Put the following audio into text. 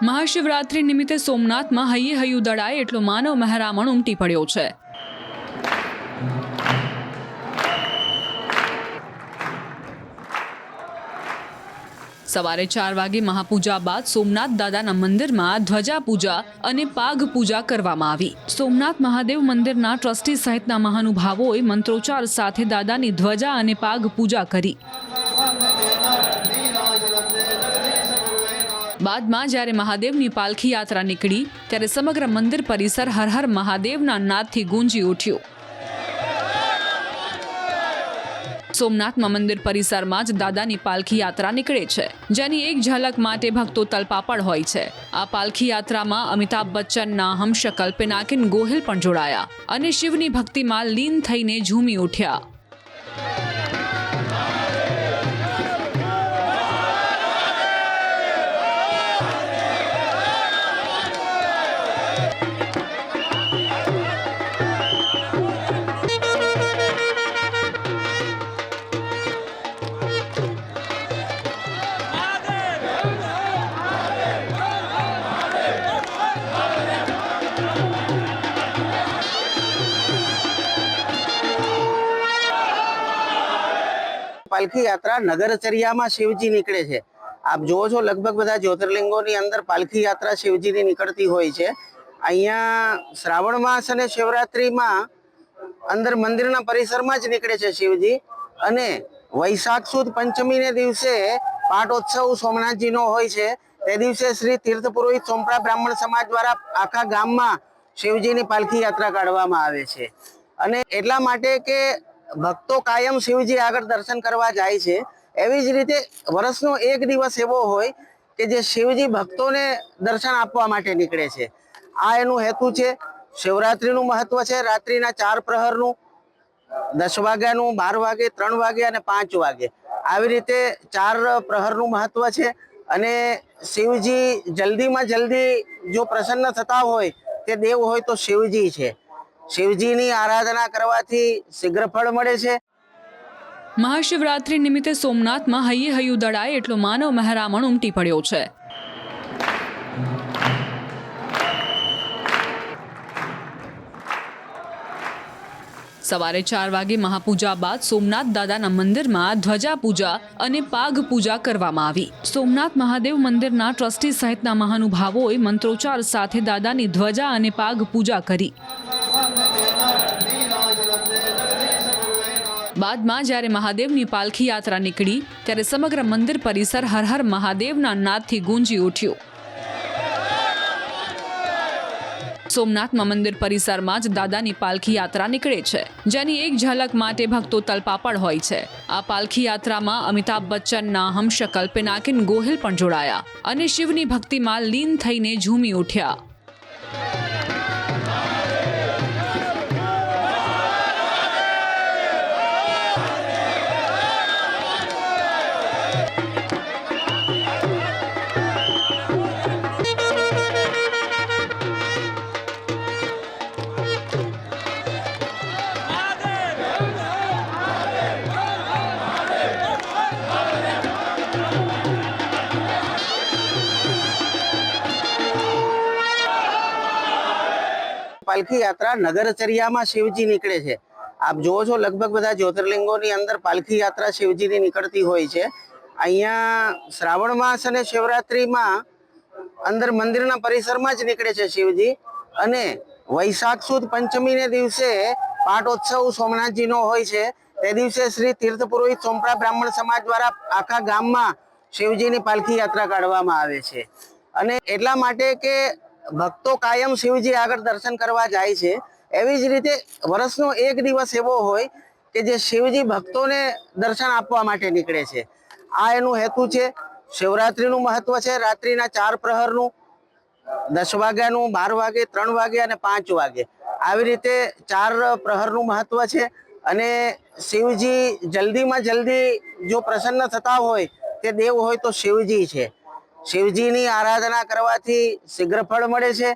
મહાશિવરાત્રી નિમિત્તે સોમનાથમાં હૈયે હૈયું દળાય એટલો માનવ મહેરામણ ઉમટી પડ્યો છે। સવારે 4 વાગે મહાપૂજા બાદ સોમનાથ દાદાના મંદિરમાં ધ્વજા પૂજા અને પાઘ પૂજા કરવામાં આવી। સોમનાથ મહાદેવ મંદિરના ટ્રસ્ટી સહિતના મહાનુભાવોએ મંત્રોચ્ચાર સાથે દાદાની ધ્વજા અને પાઘ પૂજા કરી। બાદમાં જ્યારે મહાદેવની પાલખી યાત્રા નીકળી ત્યારે સમગ્ર મંદિર પરિસર હર હર મહાદેવના નાદથી ગુંજી ઉઠ્યું। સોમનાથમાં મંદિર પરિસરમાં જ દાદાની પાલખી યાત્રા નીકળે છે, જેની એક ઝલક માટે ભક્તો તલપાપડ હોય છે। આ પાલખી યાત્રામાં અમિતાભ બચ્ચનના હમશકલ પિનાકિન ગોહિલ પણ જોડાયા અને શિવની ભક્તિમાં લીન થઈને ઝૂમી ઉઠ્યા। पालखी यात्रा नगरचर्या में शिवजी निकले छे। आप जो छो लगभग बधा ज्योतिर्लिंगों नी अंदर पालखी यात्रा शिवजी नी निकलती होय छे। अहींया श्रावण मास अने शिवरात्रि में अंदर मंदिरना परिसर में ज निकले छे शिवजी। अने वैशाख सुद पंचमी ने दिवसे पाटोत्सव सोमनाथजी नो होय छे। ते दिवसे श्री तीर्थ पुरोहित सोमप्रा ब्राह्मण समाज द्वारा आखा गाम में शिवजी नी पालखी यात्रा काढवामां आवे छे। अने एटला माटे के भक्तों कायम शिवजी आगळ दर्शन करवा जाय छे। एवी ज रीते वर्षनो एक दिवस एवो होय के जे शिवजी भक्तों ने दर्शन आपवा माटे निकळे छे। आ एनो हेतु छे। शिवरात्रिनुं महत्व छे। रात्रिना 4 प्रहरनुं 10 वाग्यानुं 12 वागे 3 वागे अने 5 वागे आवी रीते 4 प्रहरनुं महत्व छे। अने शिवजी जल्दी में जल्दी जो प्रसन्न थता होय ते देव होय तो शिवजी छे। शिवजीनी आराधना करवाथी शीघ्र फल मळे छे। મહાશિવરાત્રી નિમિત્તે સોમનાથમાં હૈયે હૈયું દળાય એટલો માનવ મહેરામણ ઉમટી પડ્યો છે। સવારે 4 વાગે મહાપૂજા બાદ સોમનાથ દાદાના મંદિરમાં ધ્વજા પૂજા અને પાઘ પૂજા કરવામાં આવી। સોમનાથ મહાદેવ મંદિરના ટ્રસ્ટી સહિતના મહાનુભાવોએ મંત્રોચ્ચાર સાથે દાદાની ધ્વજા અને પાઘ પૂજા કરી। બાદમાં જ્યારે મહાદેવની પાલખી યાત્રા નીકળી ત્યારે સમગ્ર મંદિર પરિસર હર હર મહાદેવના નાદથી ગુંજી ઉઠ્યું। સોમનાથમાં મંદિર પરિસરમાં જ દાદાની પાલખી યાત્રા નીકળે છે, જેની એક ઝલક માટે ભક્તો તલપાપડ હોય છે। આ પાલખી યાત્રામાં અમિતાભ બચ્ચનના હમશકલ પિનાકિન ગોહિલ પણ જોડાયા અને શિવની ભક્તિમાં લીન થઈને ઝૂમી ઉઠ્યા। पालखी यात्रा नगरचर्या में शिवजी निकले छे। आप जो छो लगभग बधा ज्योतिर्लिंगों नी अंदर पालखी यात्रा शिवजी नी निकलती होय छे। अहींया श्रावण मास अने शिवरात्रि में अंदर मंदिरना परिसर में ज निकले छे शिवजी। अने वैशाख सुद पंचमी ने दिवसे पाटोत्सव सोमनाथजी नो होय छे। ते दिवसे श्री तीर्थ पुरोहित सोमप्रा ब्राह्मण समाज द्वारा आखा गाम में शिवजी नी पालखी यात्रा काढवामां आवे छे। अने एटला माटे के भक्तों कायम शिवजी आगळ दर्शन करवा जाय छे। एवी ज रीते वर्षनो एक दिवस एवो होय के जे शिवजी भक्तों ने दर्शन आपवा माटे निकळे छे। आ एनो हेतु छे। शिवरात्रिनुं महत्व छे। रात्रिना 4 प्रहरनुं 10 वाग्यानुं 12 वागे 3 वागे अने 5 वागे आवी रीते 4 प्रहरनुं महत्व छे। अने शिवजी जल्दी में जल्दी जो प्रसन्न थता होय ते देव होय तो शिवजी छे। शिवजीनी आराधना करवाथी शीघ्र फल मळे छे।